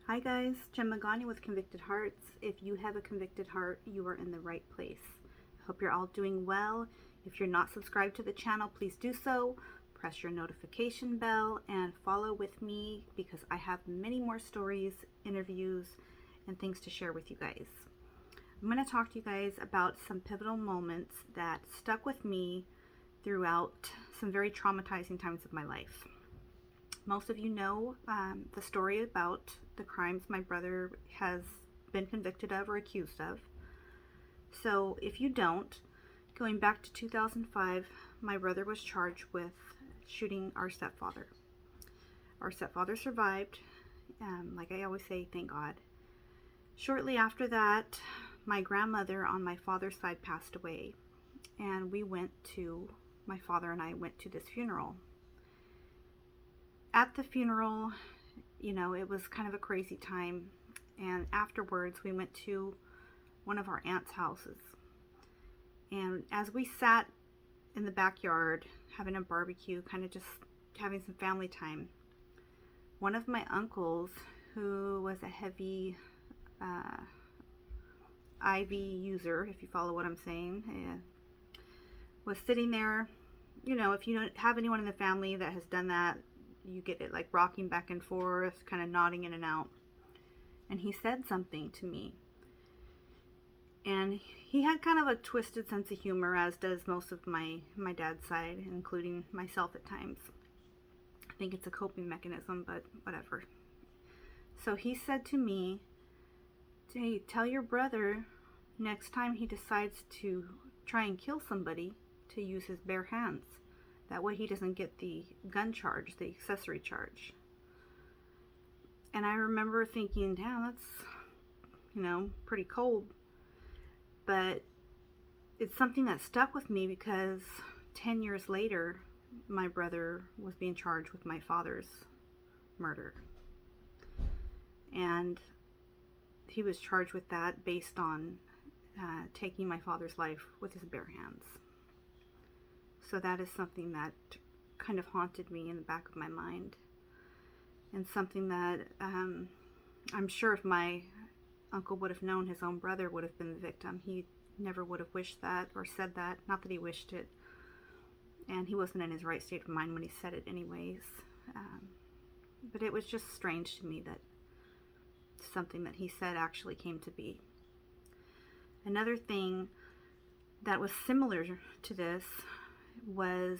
Hi guys, Jen Magani with Convicted Hearts. If you have a convicted heart, you are in the right place. I hope you're all doing well. If you're not subscribed to the channel, please do so. Press your notification bell and follow with me because I have many more stories, interviews, and things to share with you guys. I'm going to talk to you guys about some pivotal moments that stuck with me throughout some very traumatizing times of my life. Most of you know the story about the crimes my brother has been convicted of or accused of. So if you don't, going back to 2005, my brother was charged with shooting our stepfather. Our stepfather survived. Like I always say, thank God. Shortly after that, my grandmother on my father's side passed away, and my father and I went to this funeral. At the funeral, it was kind of a crazy time, and afterwards we went to one of our aunt's houses, and as we sat in the backyard having a barbecue, kind of just having some family time, one of my uncles, who was a heavy IV user, if you follow what I'm saying, was sitting there. If you don't have anyone in the family that has done that, you get it like rocking back and forth, kind of nodding in and out. And he said something to me. And he had kind of a twisted sense of humor, as does most of my dad's side, including myself at times. I think it's a coping mechanism, but whatever. So he said to me, "Hey, tell your brother next time he decides to try and kill somebody to use his bare hands. That way he doesn't get the gun charge, the accessory charge." And I remember thinking, damn, that's, pretty cold. But it's something that stuck with me because 10 years later, my brother was being charged with my father's murder. And he was charged with that based on taking my father's life with his bare hands. So that is something that kind of haunted me in the back of my mind, and something that I'm sure if my uncle would have known his own brother would have been the victim, he never would have wished that or said that. Not that he wished it, and he wasn't in his right state of mind when he said it anyways. But it was just strange to me that something that he said actually came to be. Another thing that was similar to this was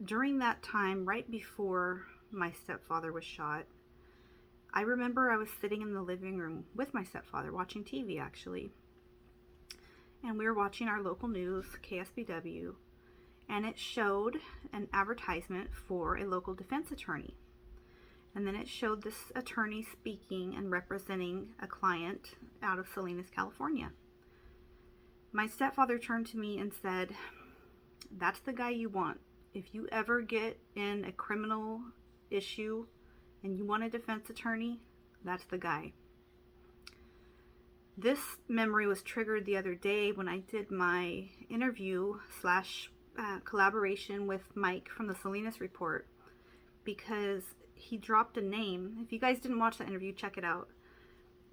during that time, right before my stepfather was shot. I remember I was sitting in the living room with my stepfather watching TV, actually, and we were watching our local news, KSBW, and it showed an advertisement for a local defense attorney. And then it showed this attorney speaking and representing a client out of Salinas, California. My stepfather turned to me and said, "That's the guy you want. If you ever get in a criminal issue and you want a defense attorney, that's the guy." This memory was triggered the other day when I did my interview / collaboration with Mike from the Salinas Report, because he dropped a name. If you guys didn't watch that interview, check it out.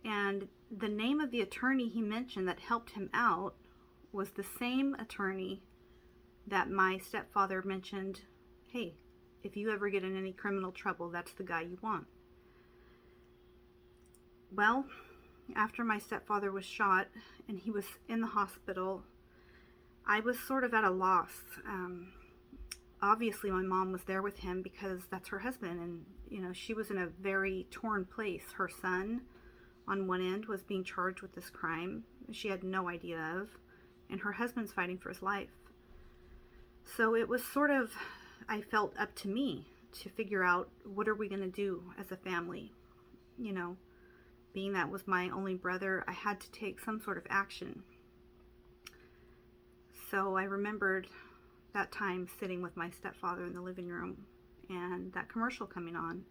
And the name of the attorney he mentioned that helped him out was the same attorney that my stepfather mentioned, "Hey, if you ever get in any criminal trouble, that's the guy you want." Well, after my stepfather was shot and he was in the hospital, I was sort of at a loss. Obviously, my mom was there with him because that's her husband, and she was in a very torn place. Her son, on one end, was being charged with this crime she had no idea of, and her husband's fighting for his life. So it was sort of, I felt, up to me to figure out, what are we going to do as a family? Being that was my only brother, I had to take some sort of action. So I remembered that time sitting with my stepfather in the living room and that commercial coming on,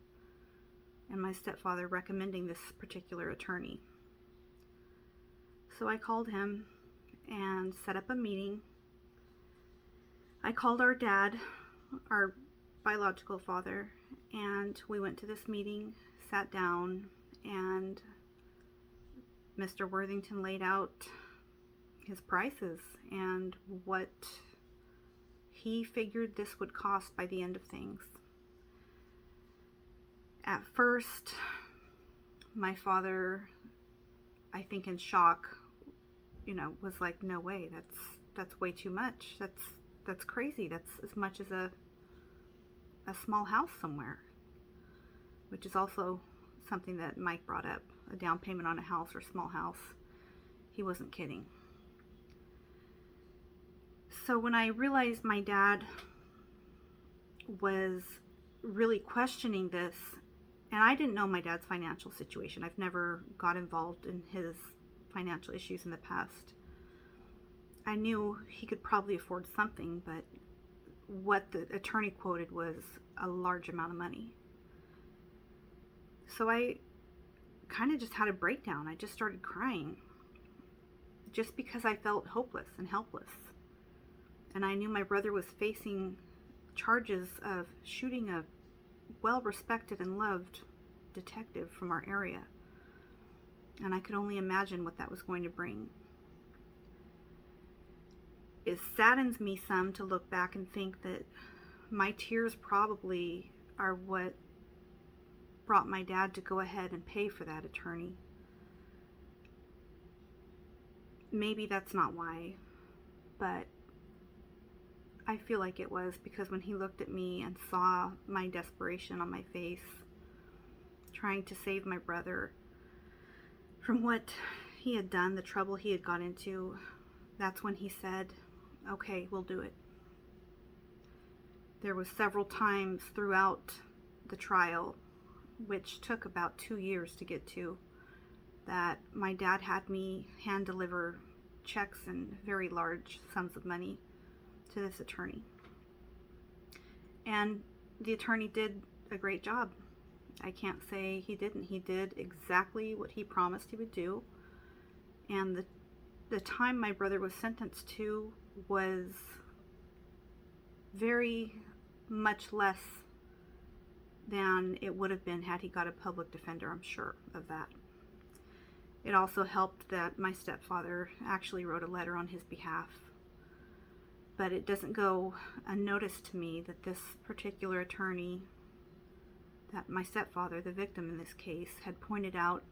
and my stepfather recommending this particular attorney. So I called him and set up a meeting. I called our dad, our biological father, and we went to this meeting, sat down, and Mr. Worthington laid out his prices and what he figured this would cost by the end of things. At first, my father, I think in shock, was like, no way, that's way too much. That's crazy. That's as much as a small house somewhere, which is also something that Mike brought up, a down payment on a house or small house. He wasn't kidding. So when I realized my dad was really questioning this, and I didn't know my dad's financial situation. I've never got involved in his financial issues in the past. I knew he could probably afford something, but what the attorney quoted was a large amount of money. So I kind of just had a breakdown. I just started crying just because I felt hopeless and helpless. And I knew my brother was facing charges of shooting a well-respected and loved detective from our area. And I could only imagine what that was going to bring. It saddens me some to look back and think that my tears probably are what brought my dad to go ahead and pay for that attorney. Maybe that's not why, but I feel like it was, because when he looked at me and saw my desperation on my face, trying to save my brother from what he had done, the trouble he had got into, that's when he said, okay, we'll do it. There was several times throughout the trial, which took about 2 years to get to, that my dad had me hand deliver checks and very large sums of money to this attorney. And the attorney did a great job. I can't say he didn't. He did exactly what he promised he would do. And the time my brother was sentenced to was very much less than it would have been had he got a public defender. I'm sure of that. It also helped that my stepfather actually wrote a letter on his behalf. But it doesn't go unnoticed to me that this particular attorney, that my stepfather, the victim in this case, had pointed out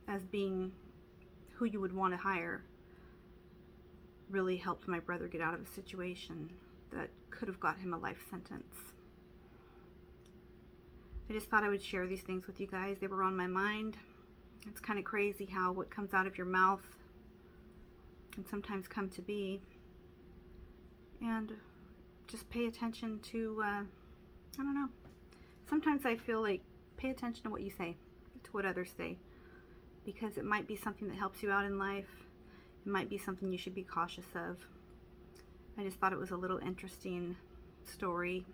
as being who you would want to hire, really helped my brother get out of a situation that could have got him a life sentence. I just thought I would share these things with you guys. They were on my mind. It's kind of crazy how what comes out of your mouth can sometimes come to be. And just pay attention to, I don't know. Sometimes I feel like pay attention to what you say, to what others say, because it might be something that helps you out in life. It might be something you should be cautious of. I just thought it was a little interesting story,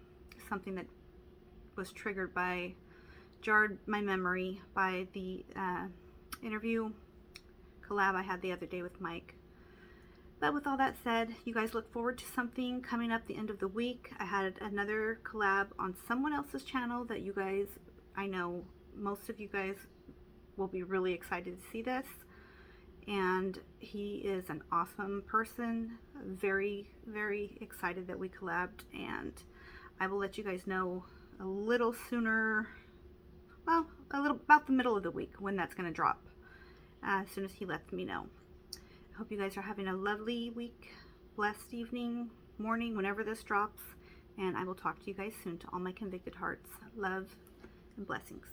something that was triggered by, jarred my memory by the interview collab I had the other day with Mike. But with all that said, you guys look forward to something coming up the end of the week. I had another collab on someone else's channel that you guys, I know most of you guys will be really excited to see this. And he is an awesome person. Very, very excited that we collabed. And I will let you guys know a little sooner, well, a little about the middle of the week when that's going to drop, as soon as he lets me know. Hope you guys are having a lovely week, blessed evening, morning, whenever this drops, and I will talk to you guys soon. To all my convicted hearts, love and blessings.